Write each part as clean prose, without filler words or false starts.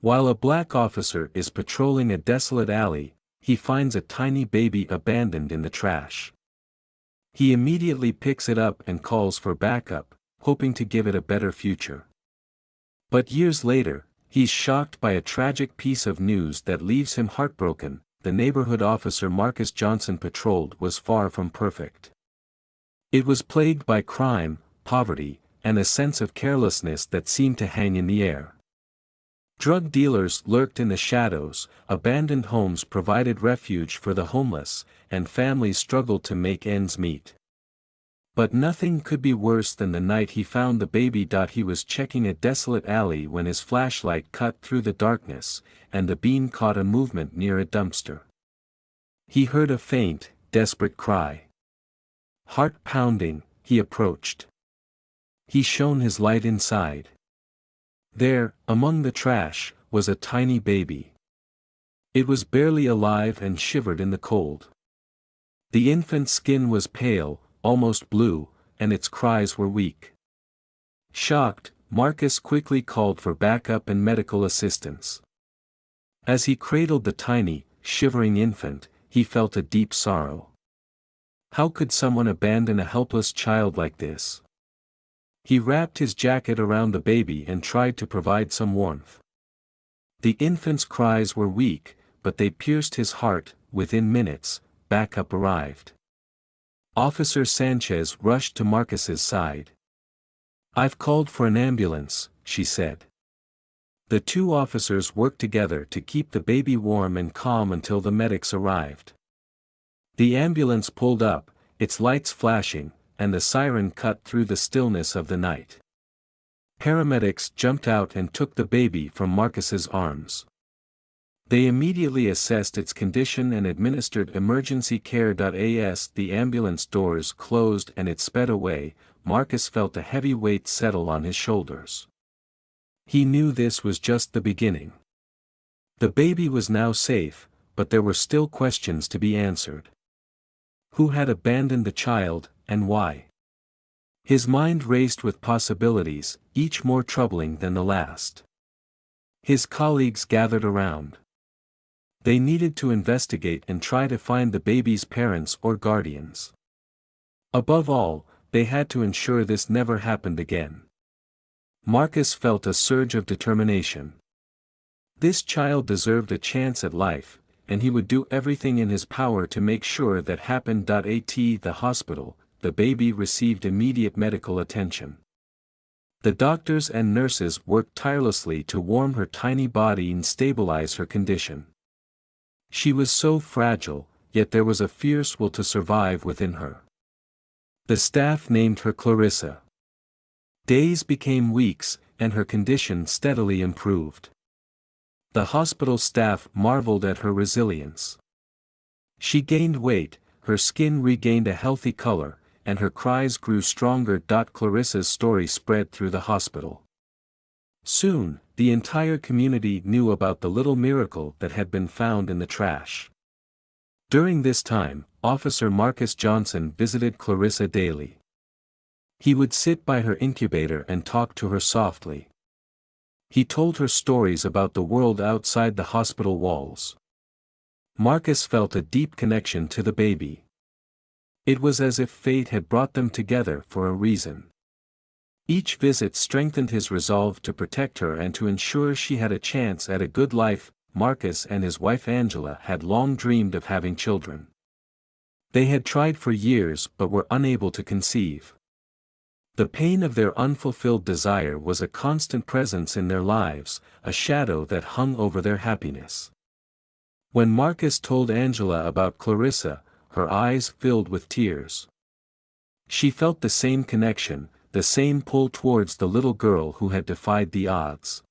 While a black officer is patrolling a desolate alley, he finds a tiny baby abandoned in the trash. He immediately picks it up and calls for backup, hoping to give it a better future. But years later, he's shocked by a tragic piece of news that leaves him heartbroken. The neighborhood officer Marcus Johnson patrolled was far from perfect. It was plagued by crime, poverty, and a sense of carelessness that seemed to hang in the air. Drug dealers lurked in the shadows, abandoned homes provided refuge for the homeless, and families struggled to make ends meet. But nothing could be worse than the night he found the baby. He was checking a desolate alley when his flashlight cut through the darkness, and the beam caught a movement near a dumpster. He heard a faint, desperate cry. Heart pounding, he approached. He shone his light inside. There, among the trash, was a tiny baby. It was barely alive and shivered in the cold. The infant's skin was pale, almost blue, and its cries were weak. Shocked, Marcus quickly called for backup and medical assistance. As he cradled the tiny, shivering infant, he felt a deep sorrow. How could someone abandon a helpless child like this? He wrapped his jacket around the baby and tried to provide some warmth. The infant's cries were weak, but they pierced his heart. Within minutes, backup arrived. Officer Sanchez rushed to Marcus's side. "I've called for an ambulance," she said. The two officers worked together to keep the baby warm and calm until the medics arrived. The ambulance pulled up, its lights flashing, and the siren cut through the stillness of the night. Paramedics jumped out and took the baby from Marcus's arms. They immediately assessed its condition and administered emergency care. As the ambulance doors closed and it sped away, Marcus felt a heavy weight settle on his shoulders. He knew this was just the beginning. The baby was now safe, but there were still questions to be answered. Who had abandoned the child, and why? His mind raced with possibilities, each more troubling than the last. His colleagues gathered around. They needed to investigate and try to find the baby's parents or guardians. Above all, they had to ensure this never happened again. Marcus felt a surge of determination. This child deserved a chance at life, and he would do everything in his power to make sure that happened. At the hospital, the baby received immediate medical attention. The doctors and nurses worked tirelessly to warm her tiny body and stabilize her condition. She was so fragile, yet there was a fierce will to survive within her. The staff named her Clarissa. Days became weeks, and her condition steadily improved. The hospital staff marveled at her resilience. She gained weight, her skin regained a healthy color, and her cries grew stronger. Clarissa's story spread through the hospital. Soon, the entire community knew about the little miracle that had been found in the trash. During this time, Officer Marcus Johnson visited Clarissa daily. He would sit by her incubator and talk to her softly. He told her stories about the world outside the hospital walls. Marcus felt a deep connection to the baby. It was as if fate had brought them together for a reason. Each visit strengthened his resolve to protect her and to ensure she had a chance at a good life. Marcus and his wife Angela had long dreamed of having children. They had tried for years but were unable to conceive. The pain of their unfulfilled desire was a constant presence in their lives, a shadow that hung over their happiness. When Marcus told Angela about Clarissa, her eyes filled with tears. She felt the same connection, the same pull towards the little girl who had defied the odds.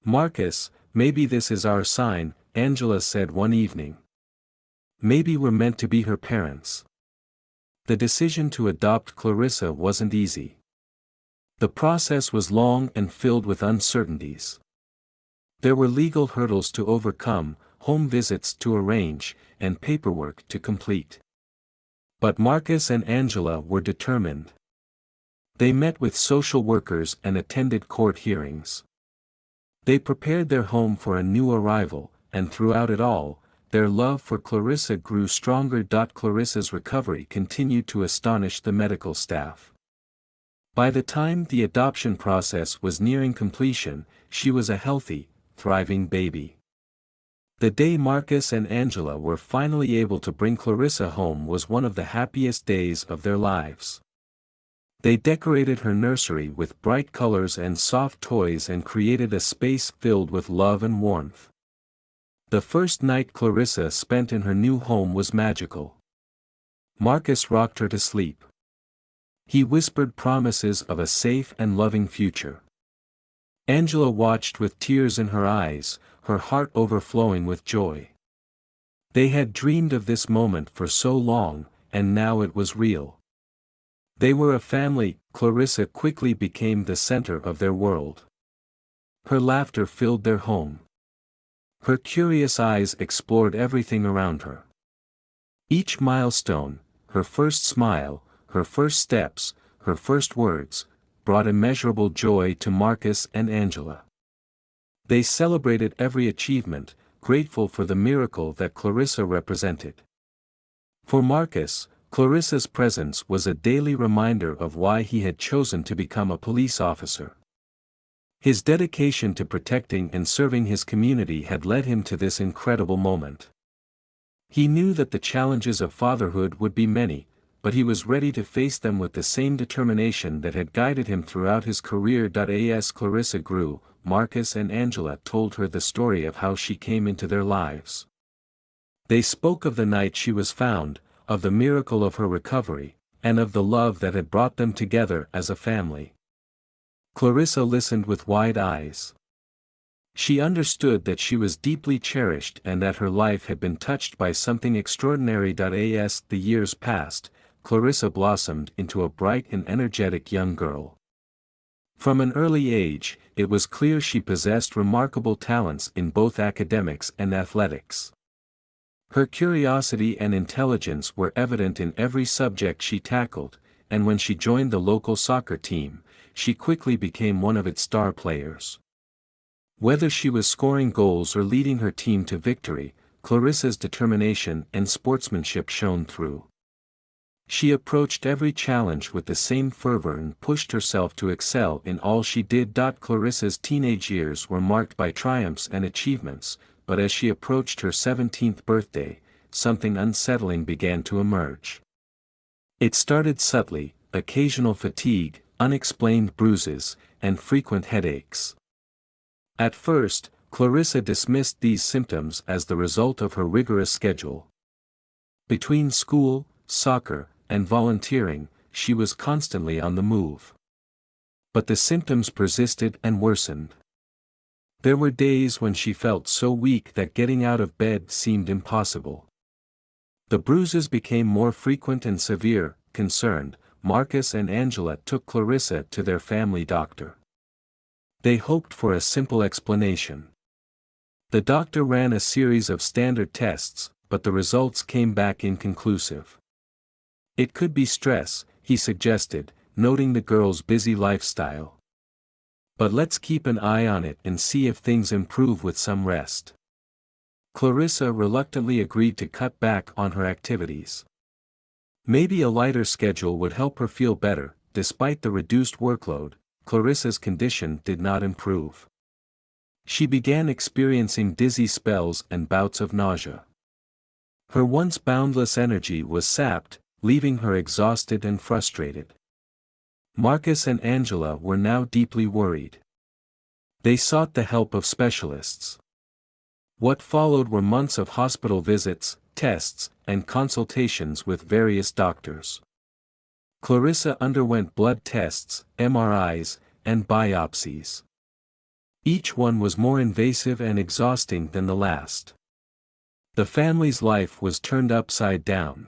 "Marcus, maybe this is our sign," Angela said one evening. "Maybe we're meant to be her parents." The decision to adopt Clarissa wasn't easy. The process was long and filled with uncertainties. There were legal hurdles to overcome, home visits to arrange, and paperwork to complete. But Marcus and Angela were determined. They met with social workers and attended court hearings. They prepared their home for a new arrival, and throughout it all, their love for Clarissa grew stronger. Clarissa's recovery continued to astonish the medical staff. By the time the adoption process was nearing completion, she was a healthy, thriving baby. The day Marcus and Angela were finally able to bring Clarissa home was one of the happiest days of their lives. They decorated her nursery with bright colors and soft toys and created a space filled with love and warmth. The first night Clarissa spent in her new home was magical. Marcus rocked her to sleep. He whispered promises of a safe and loving future. Angela watched with tears in her eyes, her heart overflowing with joy. They had dreamed of this moment for so long, and now it was real. They were a family. Clarissa quickly became the center of their world. Her laughter filled their home. Her curious eyes explored everything around her. Each milestone, her first smile, her first steps, her first words, brought immeasurable joy to Marcus and Angela. They celebrated every achievement, grateful for the miracle that Clarissa represented. For Marcus, Clarissa's presence was a daily reminder of why he had chosen to become a police officer. His dedication to protecting and serving his community had led him to this incredible moment. He knew that the challenges of fatherhood would be many, but he was ready to face them with the same determination that had guided him throughout his career. As Clarissa grew, Marcus and Angela told her the story of how she came into their lives. They spoke of the night she was found, of the miracle of her recovery, and of the love that had brought them together as a family. Clarissa listened with wide eyes. She understood that she was deeply cherished and that her life had been touched by something extraordinary. As the years passed, Clarissa blossomed into a bright and energetic young girl. From an early age, it was clear she possessed remarkable talents in both academics and athletics. Her curiosity and intelligence were evident in every subject she tackled, and when she joined the local soccer team, she quickly became one of its star players. Whether she was scoring goals or leading her team to victory, Clarissa's determination and sportsmanship shone through. She approached every challenge with the same fervor and pushed herself to excel in all she did. Clarissa's teenage years were marked by triumphs and achievements, but as she approached her 17th birthday, something unsettling began to emerge. It started subtly: occasional fatigue, unexplained bruises, and frequent headaches. At first, Clarissa dismissed these symptoms as the result of her rigorous schedule. Between school, soccer, and volunteering, she was constantly on the move. But the symptoms persisted and worsened. There were days when she felt so weak that getting out of bed seemed impossible. The bruises became more frequent and severe. Concerned, Marcus and Angela took Clarissa to their family doctor. They hoped for a simple explanation. The doctor ran a series of standard tests, but the results came back inconclusive. It could be stress, he suggested, noting the girl's busy lifestyle. But let's keep an eye on it and see if things improve with some rest. Clarissa reluctantly agreed to cut back on her activities. Maybe a lighter schedule would help her feel better. Despite the reduced workload, Clarissa's condition did not improve. She began experiencing dizzy spells and bouts of nausea. Her once boundless energy was sapped, leaving her exhausted and frustrated. Marcus and Angela were now deeply worried. They sought the help of specialists. What followed were months of hospital visits, tests, and consultations with various doctors. Clarissa underwent blood tests, MRIs, and biopsies. Each one was more invasive and exhausting than the last. The family's life was turned upside down.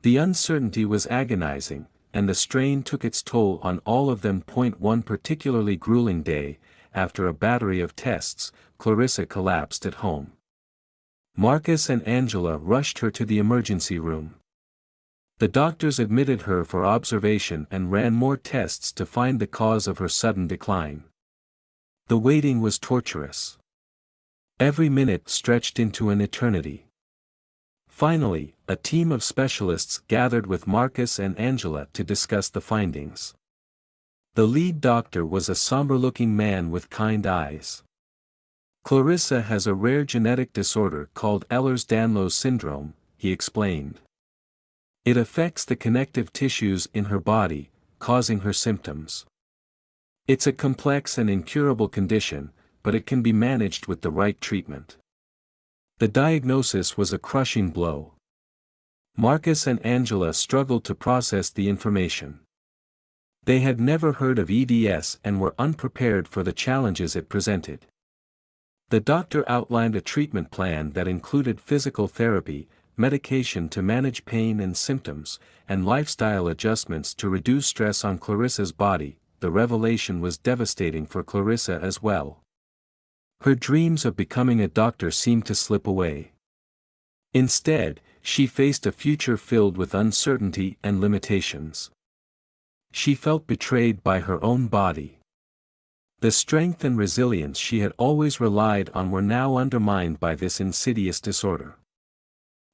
The uncertainty was agonizing, and the strain took its toll on all of them. One particularly grueling day, after a battery of tests, Clarissa collapsed at home. Marcus and Angela rushed her to the emergency room. The doctors admitted her for observation and ran more tests to find the cause of her sudden decline. The waiting was torturous. Every minute stretched into an eternity. Finally, a team of specialists gathered with Marcus and Angela to discuss the findings. The lead doctor was a somber-looking man with kind eyes. "Clarissa has a rare genetic disorder called Ehlers-Danlos syndrome," he explained. "It affects the connective tissues in her body, causing her symptoms. It's a complex and incurable condition, but it can be managed with the right treatment." The diagnosis was a crushing blow. Marcus and Angela struggled to process the information. They had never heard of EDS and were unprepared for the challenges it presented. The doctor outlined a treatment plan that included physical therapy, medication to manage pain and symptoms, and lifestyle adjustments to reduce stress on Clarissa's body. The revelation was devastating for Clarissa as well. Her dreams of becoming a doctor seemed to slip away. Instead, she faced a future filled with uncertainty and limitations. She felt betrayed by her own body. The strength and resilience she had always relied on were now undermined by this insidious disorder.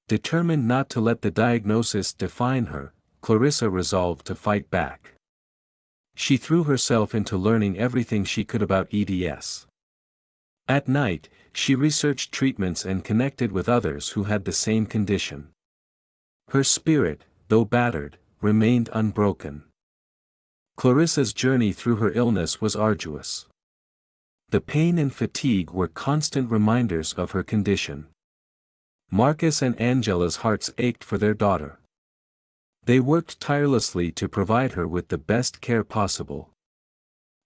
Determined not to let the diagnosis define her, Clarissa resolved to fight back. She threw herself into learning everything she could about EDS. At night, she researched treatments and connected with others who had the same condition. Her spirit, though battered, remained unbroken. Clarissa's journey through her illness was arduous. The pain and fatigue were constant reminders of her condition. Marcus and Angela's hearts ached for their daughter. They worked tirelessly to provide her with the best care possible.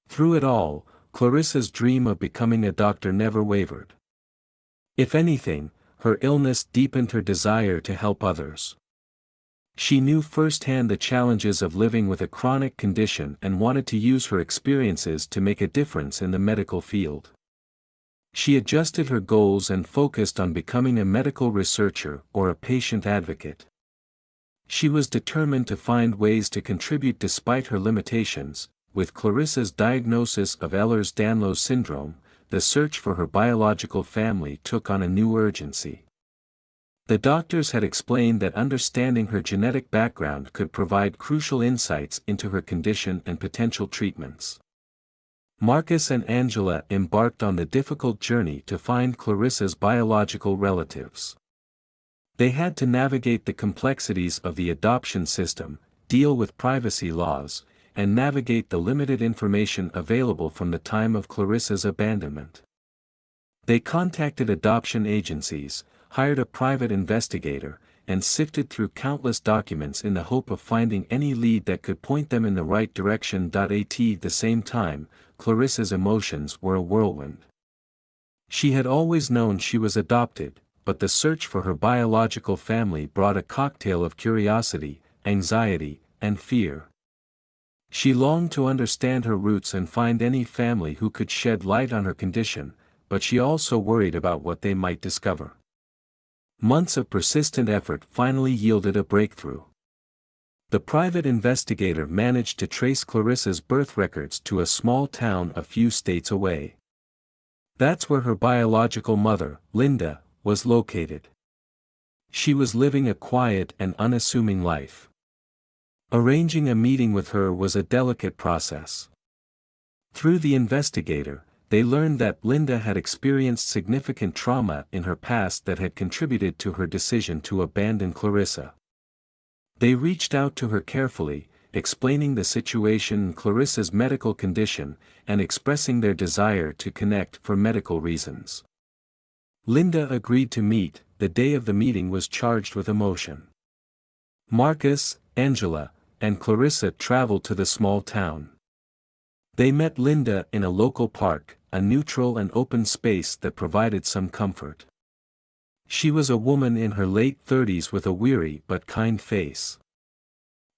Through it all, Clarissa's dream of becoming a doctor never wavered. If anything, her illness deepened her desire to help others. She knew firsthand the challenges of living with a chronic condition and wanted to use her experiences to make a difference in the medical field. She adjusted her goals and focused on becoming a medical researcher or a patient advocate. She was determined to find ways to contribute despite her limitations. With Clarissa's diagnosis of Ehlers-Danlos syndrome, the search for her biological family took on a new urgency. The doctors had explained that understanding her genetic background could provide crucial insights into her condition and potential treatments. Marcus and Angela embarked on the difficult journey to find Clarissa's biological relatives. They had to navigate the complexities of the adoption system, deal with privacy laws, and navigate the limited information available from the time of Clarissa's abandonment. They contacted adoption agencies, hired a private investigator, and sifted through countless documents in the hope of finding any lead that could point them in the right direction. At the same time, Clarissa's emotions were a whirlwind. She had always known she was adopted, but the search for her biological family brought a cocktail of curiosity, anxiety, and fear. She longed to understand her roots and find any family who could shed light on her condition, but she also worried about what they might discover. Months of persistent effort finally yielded a breakthrough. The private investigator managed to trace Clarissa's birth records to a small town a few states away. That's where her biological mother, Linda, was located. She was living a quiet and unassuming life. Arranging a meeting with her was a delicate process. Through the investigator, they learned that Linda had experienced significant trauma in her past that had contributed to her decision to abandon Clarissa. They reached out to her carefully, explaining the situation and Clarissa's medical condition, and expressing their desire to connect for medical reasons. Linda agreed to meet. The day of the meeting was charged with emotion. Marcus, Angela, and Clarissa traveled to the small town. They met Linda in a local park, a neutral and open space that provided some comfort. She was a woman in her late 30s with a weary but kind face.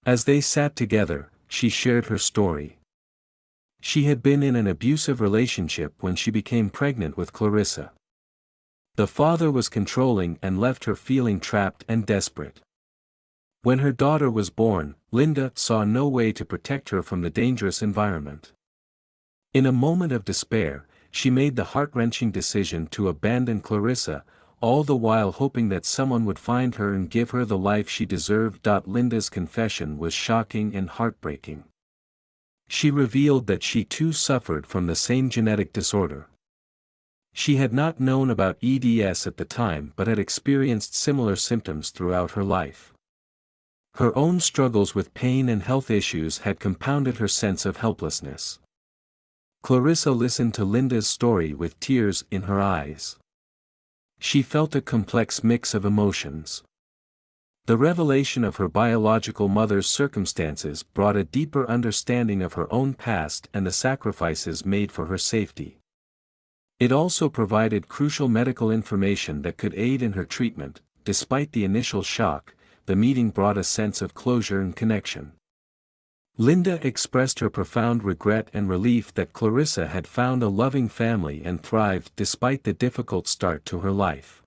As they sat together, she shared her story. She had been in an abusive relationship when she became pregnant with Clarissa. The father was controlling and left her feeling trapped and desperate. When her daughter was born, Linda saw no way to protect her from the dangerous environment. In a moment of despair, she made the heart-wrenching decision to abandon Clarissa, all the while hoping that someone would find her and give her the life she deserved. Linda's confession was shocking and heartbreaking. She revealed that she too suffered from the same genetic disorder. She had not known about EDS at the time but had experienced similar symptoms throughout her life. Her own struggles with pain and health issues had compounded her sense of helplessness. Clarissa listened to Linda's story with tears in her eyes. She felt a complex mix of emotions. The revelation of her biological mother's circumstances brought a deeper understanding of her own past and the sacrifices made for her safety. It also provided crucial medical information that could aid in her treatment. Despite the initial shock, the meeting brought a sense of closure and connection. Linda expressed her profound regret and relief that Clarissa had found a loving family and thrived despite the difficult start to her life.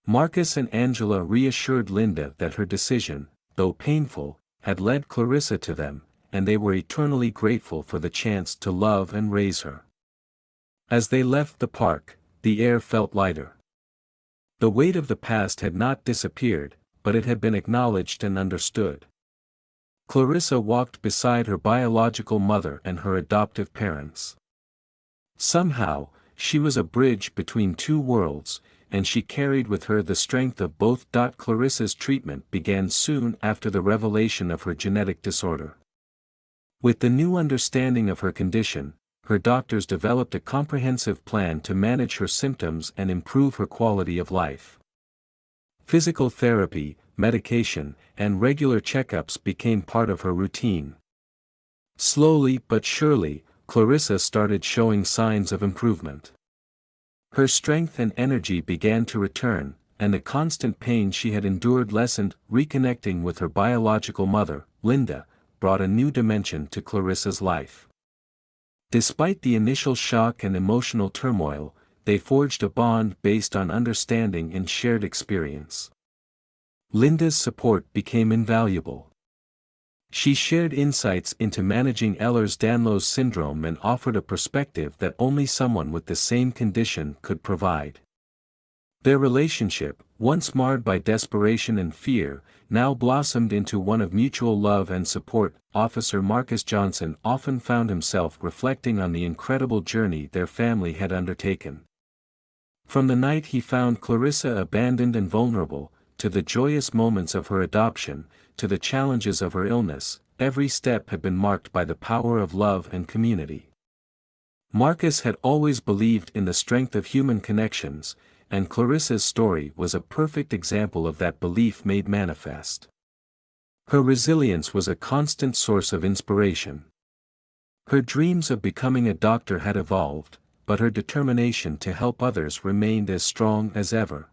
Marcus and Angela reassured Linda that her decision, though painful, had led Clarissa to them, and they were eternally grateful for the chance to love and raise her. As they left the park, the air felt lighter. The weight of the past had not disappeared, but it had been acknowledged and understood. Clarissa walked beside her biological mother and her adoptive parents. Somehow, she was a bridge between two worlds, and she carried with her the strength of both. Clarissa's treatment began soon after the revelation of her genetic disorder. With the new understanding of her condition, her doctors developed a comprehensive plan to manage her symptoms and improve her quality of life. Physical therapy, medication, and regular checkups became part of her routine. Slowly but surely, Clarissa started showing signs of improvement. Her strength and energy began to return, and the constant pain she had endured lessened. Reconnecting with her biological mother, Linda, brought a new dimension to Clarissa's life. Despite the initial shock and emotional turmoil, they forged a bond based on understanding and shared experience. Linda's support became invaluable. She shared insights into managing Ehlers-Danlos syndrome and offered a perspective that only someone with the same condition could provide. Their relationship, once marred by desperation and fear, now blossomed into one of mutual love and support. Officer Marcus Johnson often found himself reflecting on the incredible journey their family had undertaken. From the night he found Clarissa abandoned and vulnerable, to the joyous moments of her adoption, to the challenges of her illness, every step had been marked by the power of love and community. Marcus had always believed in the strength of human connections, and Clarissa's story was a perfect example of that belief made manifest. Her resilience was a constant source of inspiration. Her dreams of becoming a doctor had evolved, but her determination to help others remained as strong as ever.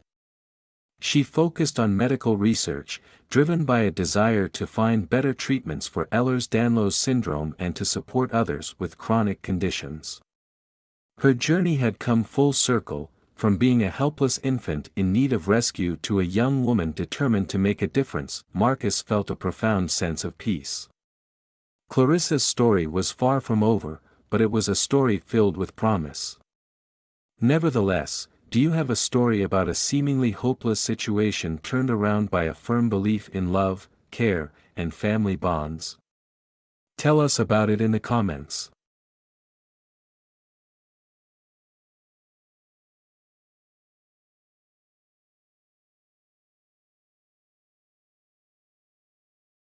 She focused on medical research, driven by a desire to find better treatments for Ehlers-Danlos syndrome and to support others with chronic conditions. Her journey had come full circle, from being a helpless infant in need of rescue to a young woman determined to make a difference. Marcus felt a profound sense of peace. Clarissa's story was far from over, but it was a story filled with promise. Nevertheless, do you have a story about a seemingly hopeless situation turned around by a firm belief in love, care, and family bonds? Tell us about it in the comments.